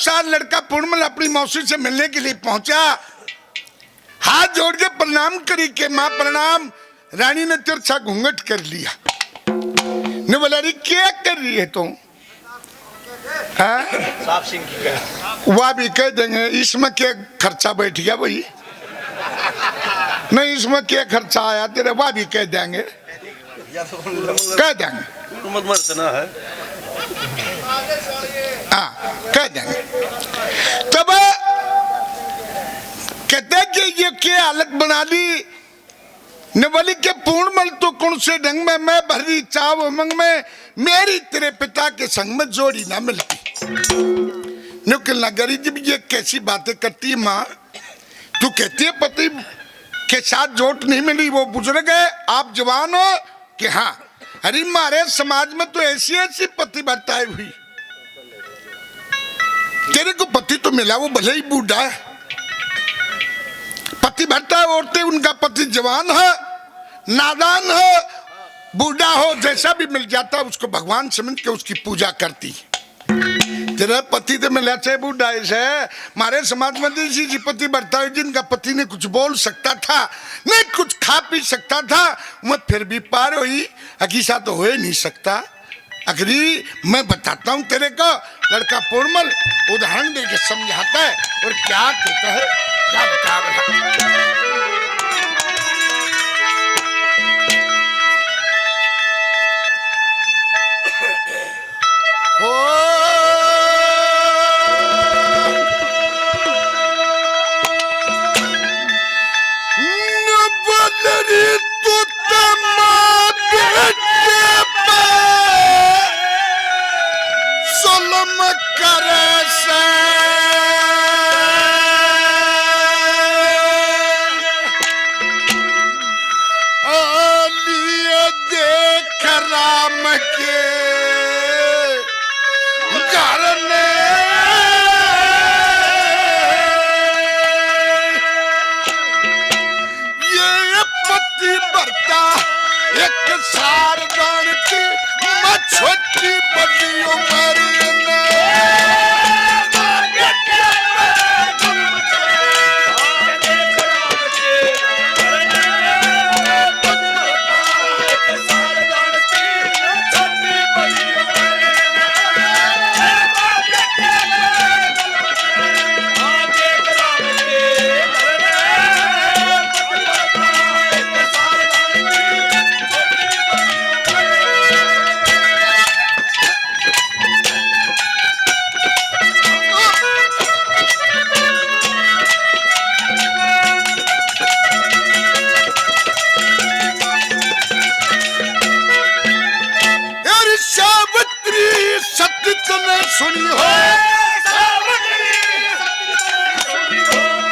साल लड़का पूर्णमल अपनी मौसी से मिलने के लिए पहुंचा, हाथ जोड़ के प्रणाम करी के माँ प्रणाम। रानी ने तिरछा घूंघट कर लिया, ने बोला अरे क्या कर रही है तुम? साफ सिंह की कह वह भी कह देंगे इसमें क्या खर्चा बैठ गया भाई, नहीं इसमें क्या खर्चा आया तेरे, वह भी कह देंगे, कह देंगे है। हाँ कह देंगे। तब कहते कि ये क्या हालत बना ली, ने बोली के पूर्णमल तो कौन से ढंग में मैं भरी चाव उमंग में मेरी तेरे पिता के संग में जोड़ी ना मिलती। निकल नगरी जब ये कैसी बातें करती है माँ, तू कहती है पति के साथ जोट नहीं मिली, वो बुजुर्ग है आप जवान हो कि हाँ। अरे हमारे समाज में तो ऐसी ऐसी पति बरताई हुई, तेरे को पति तो मिला वो भले ही बूढ़ा है, पति भरता है औरतें उनका पति जवान है नादान है बूढ़ा हो जैसा भी मिल जाता है उसको भगवान समझ के उसकी पूजा करती। तेरा पति तो मिला चाहे बूढ़ा है, हमारे समाज में इसी जी पति भरता है जिनका पति ने कुछ बोल सकता था नहीं कुछ खा पी सकता था, मैं फिर भी पार हुई, अकीसा तो हो ही नहीं सकता। अगली मैं बताता हूँ तेरे को, लड़का पूर्णमल उदाहरण दे के समझाता है और क्या कहता है, क्या बता रहा छोटी बड़ी उम्र सुनी हो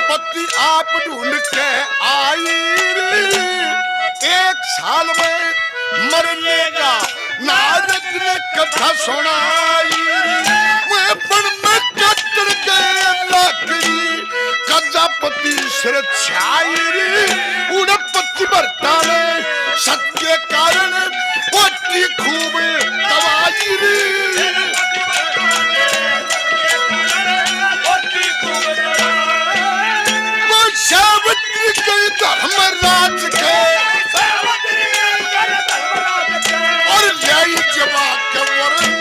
पति आप ढूंढ के आई, एक साल में मरने का नारद ने कथा सुनाई, मैं पण में कतर गए लाकड़ी कजापति सिर छाई, उड़ पति भरता ने सत्य कारण पति खूब दवाई। सावित्री के धर्मराज के और यही जवाब के वरण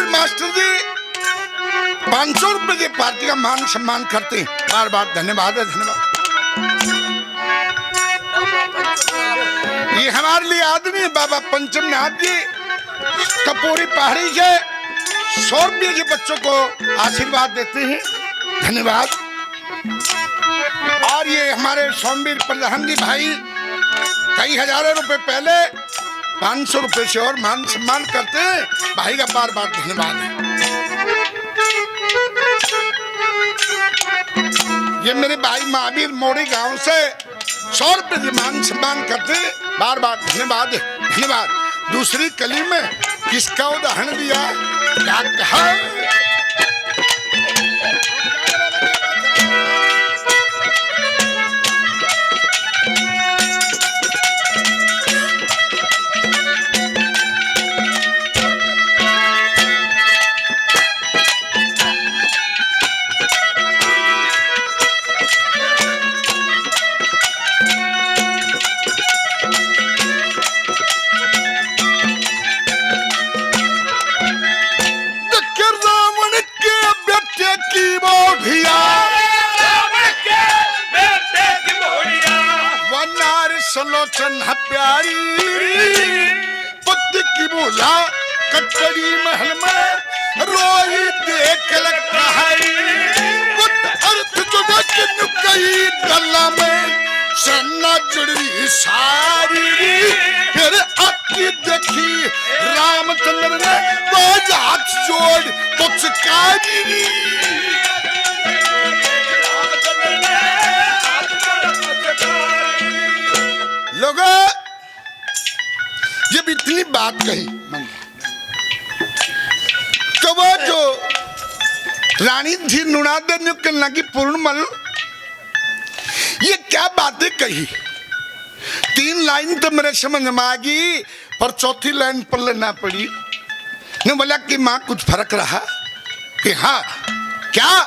मास्टर जी 500 रुपए की पार्टी का मान सम्मान करते हैं, बार बार धन्यवाद है, धन्यवाद। ये हमारे लिए आदमी बाबा पंचमनाथ जी कपूरी पहाड़ी से 100 रुपये के बच्चों को आशीर्वाद देते हैं, धन्यवाद। और ये हमारे सोमवीर प्रधान जी भाई कई हजारों रुपए पहले 500 रुपए से और मान सम्मान करते हैं। भाई का बार बार धन्यवाद है। ये मेरे भाई महावीर मोड़ी गांव से 100 रुपए से मान सम्मान करते हैं, बार बार धन्यवाद है, धन्यवाद। दूसरी कली में किसका उदाहरण दिया, क्या कहा? सलोचन प्यारी पुत्र की बोला कटरी महल में रोई देख लगता है अर्थ जुड़ा के नुकई गला में सन्ना जुड़ी सारी फिर आपकी देखी रामचंद्र ने वो हाथ जोड़ पुचकारी। लोगों जब इतनी बात कही तो वो जो रानी थी नुनादन की पूर्णमल, ये क्या बातें कही। 3 लाइन तो मेरे समझ में आ गई, पर चौथी लाइन पर लेना पड़ी। ने बोला कि माँ कुछ फर्क रहा कि हाँ क्या,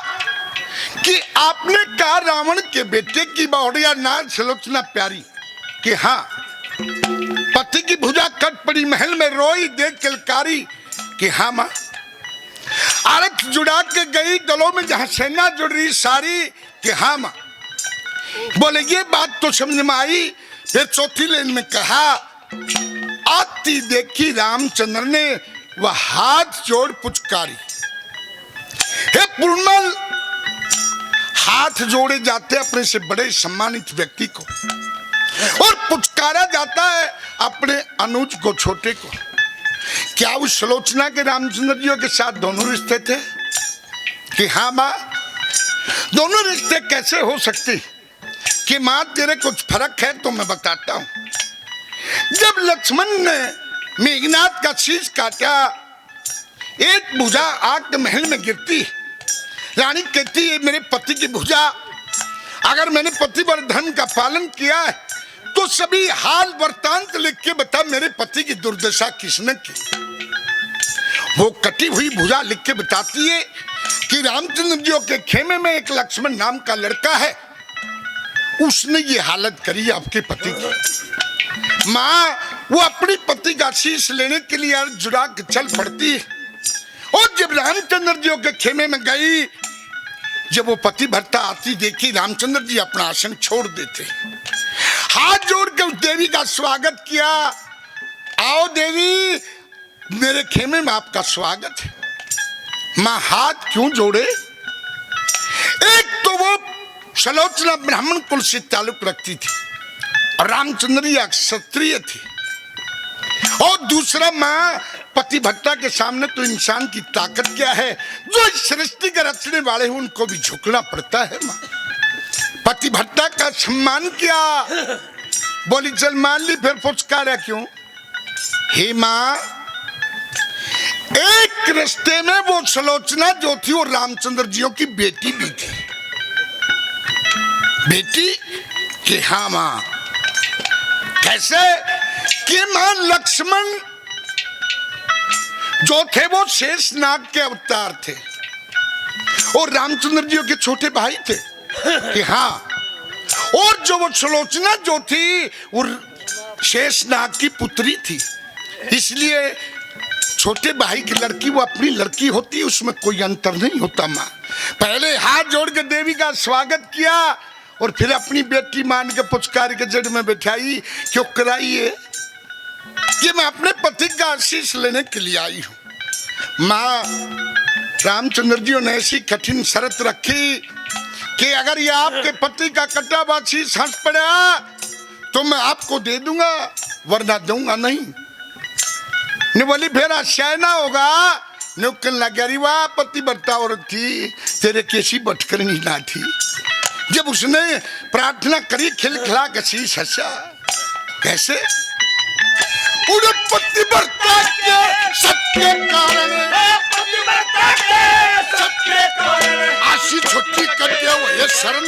कि आपने कहा रावण के बेटे की बहुड़िया नार सलोचना प्यारी, कि हाँ पति की भुजा कट पड़ी महल में रोई देख किलकारी, कि हाँ माँ अर्थ जुड़ा के गई गलों में जहां सेना जुड़ रही सारी, कि हाँ माँ। बोले ये बात तो समझ में आई। फिर चौथी लाइन में कहा आती देखी रामचंद्र ने वह हाथ जोड़ पुचकारी। हे पूर्णमल, हाथ जोड़े जाते अपने से बड़े सम्मानित व्यक्ति को और पुचकारा जाता है अपने अनुज को, छोटे को। क्या उस सुलोचना के रामचंद्र जी के साथ दोनों रिश्ते थे? कि हाँ माँ, दोनों रिश्ते कैसे हो सकते? कि माँ तेरे कुछ फर्क है तो मैं बताता हूं। जब लक्ष्मण ने मेघनाथ का शीश काटा, एक भुजा आग के महल में गिरती, रानी कहती है मेरे पति की भुजा, अगर मैंने पतिव्रत धर्म का पालन किया है तो सभी हाल वृत्तांत लिख के बता मेरे पति की दुर्दशा किसने की। वो कटी हुई भुजा लिख के बताती है कि रामचंद्र जी के खेमे में एक लक्ष्मण नाम का लड़का है, उसने ये हालत करी आपके पति की। माँ वो अपनी पति का शीश लेने के लिए अर्थ जुड़ा के चल पड़ती है, और जब रामचंद्र जी के खेमे में गई, जब वो पति भरता आती देखी, रामचंद्र जी अपना आसन छोड़ देते, हाथ जोड़ के उस देवी का स्वागत किया। आओ देवी, मेरे खेमे में आपका स्वागत है। मां हाथ क्यों जोड़े? एक तो वो सलोचना ब्राह्मण कुल से ताल्लुक रखती थी और रामचंद्र जी क्षत्रिय थी, और दूसरा मां पति भट्टा के सामने तो इंसान की ताकत क्या है, जो इस सृष्टि के रचने वाले हैं उनको भी झुकना पड़ता है। मां पति भट्टा का सम्मान किया, बोली चल मान ली, फिर पुचकारा क्यों? हे मां, एक रिश्ते में वो सलोचना जो थी वो रामचंद्र जियों की बेटी भी थी। बेटी कि हाँ मां, कैसे? कि मां लक्ष्मण जो थे वो शेष नाग के अवतार थे और रामचंद्र जी के छोटे भाई थे। कि हाँ, और जो वो सुलोचना जो थी वो शेष नाग की पुत्री थी, इसलिए छोटे भाई की लड़की वो अपनी लड़की होती, उसमें कोई अंतर नहीं होता। माँ पहले हाथ जोड़ के देवी का स्वागत किया और फिर अपनी बेटी मान के पुचकार के जड़ में बैठाई। क्यों कराई है? कि मैं अपने पति का आशीष लेने के लिए आई हूं। माँ रामचंद्र जी ने ऐसी कठिन शर्त रखी कि अगर ये आपके पति का कटा हुआ शीश हंस पड़ा तो मैं आपको दे दूंगा, वरना दूंगा नहीं। ने बोली फिर आश्चर्य ना होगा। नुकन लग गया, वाह पतिव्रता औरत थी, तेरे कैसी बटकरनी ना थी। जब उसने प्रार्थना करी खिलखिला कसी ससा, कैसे उड़े पतिव्रता के सबके कारण, आशी छोटी करते हुए शरण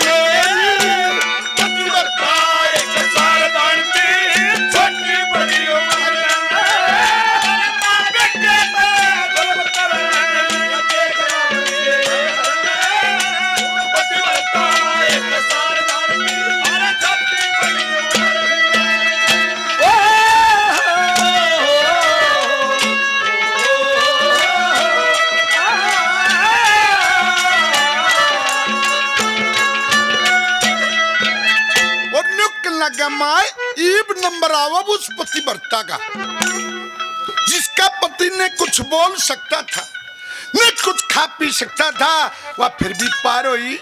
पतिव्रता एक सारदान की छोटी बड़ी उम्र नंबर आवा उस पतिव्रता का, जिसका पति ने कुछ बोल सकता था, न कुछ खा पी सकता था, वह फिर भी पार हुई।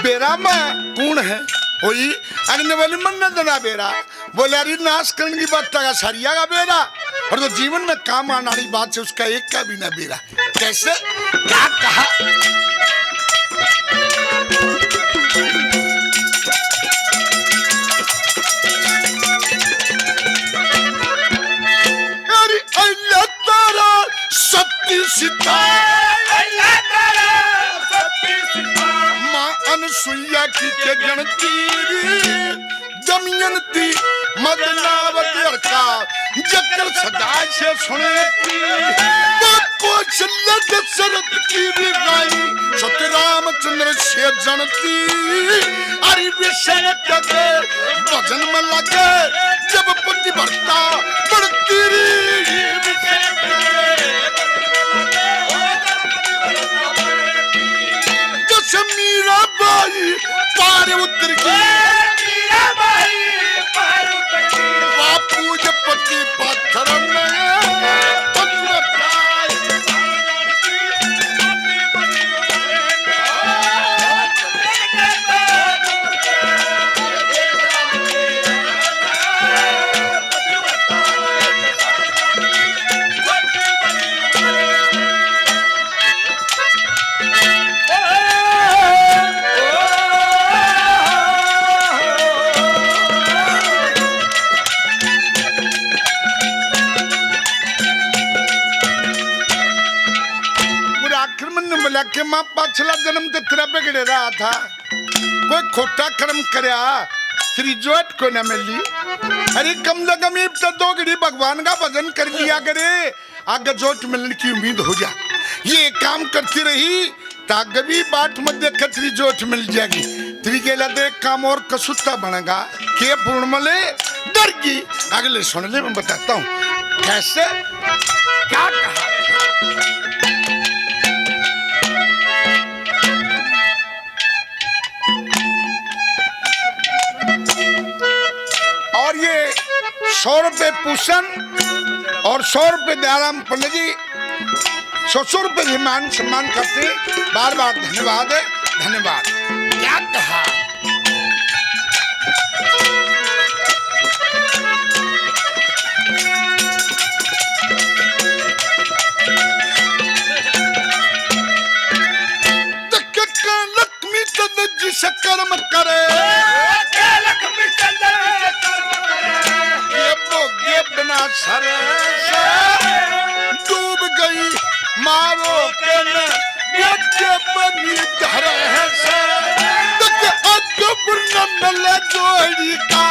बेरा में कौन है हुई अग्नि वाली मन दना बेरा बोले अरे नाश करने की बात का सरिया का बेरा, और जो जीवन में काम आने वाली बात है उसका एक का भी ना बेरा। कैसे क्या कहा सुइया की के गणती दमयंती मदनावती का जकर सदा से सुनती वो कौशल्य दशरथ की भी गाई सतरामचंद्र से जनती। अरे विषय कदे भजन में लगे जब पतिव्रता बढ़ती मीरा बाई पार उतर की बापू जब पति पत्थर में के मां पाछला जन्म ते तेरा बिगड़े रहा था, कोई खोटा कर्म करया तेरी जोट को न मिली। अरे कम से कम तो दो घड़ी भगवान का भजन कर लिया करे, आगे जोट मिलने की उम्मीद हो जा। ये काम करती रही तो आगे भी बाट मत देख तेरी जोट मिल जाएगी। तेरी के लिए काम और कसुत्ता बनेगा के पूर्ण मले डर की। अगले सुनने में बताता हूँ कैसे क्या कहा। और ये 100 रुपए पूषण और 100 रुपए दयाराम पंडित जी 100 रुपए मान सम्मान करते, बार बार धन्यवाद है, धन्यवाद। क्या कहा लक्ष्मी चंद्र जी से कर्म करे, सर डूब गई मारो के बनी धर है जोड़ी का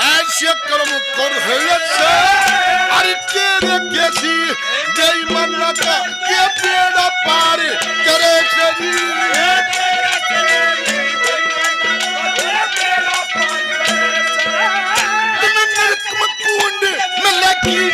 ऐसे कर्म कर अरे तेरे कैसी जय मन का के बेड़ा पार करे कुंड में लगी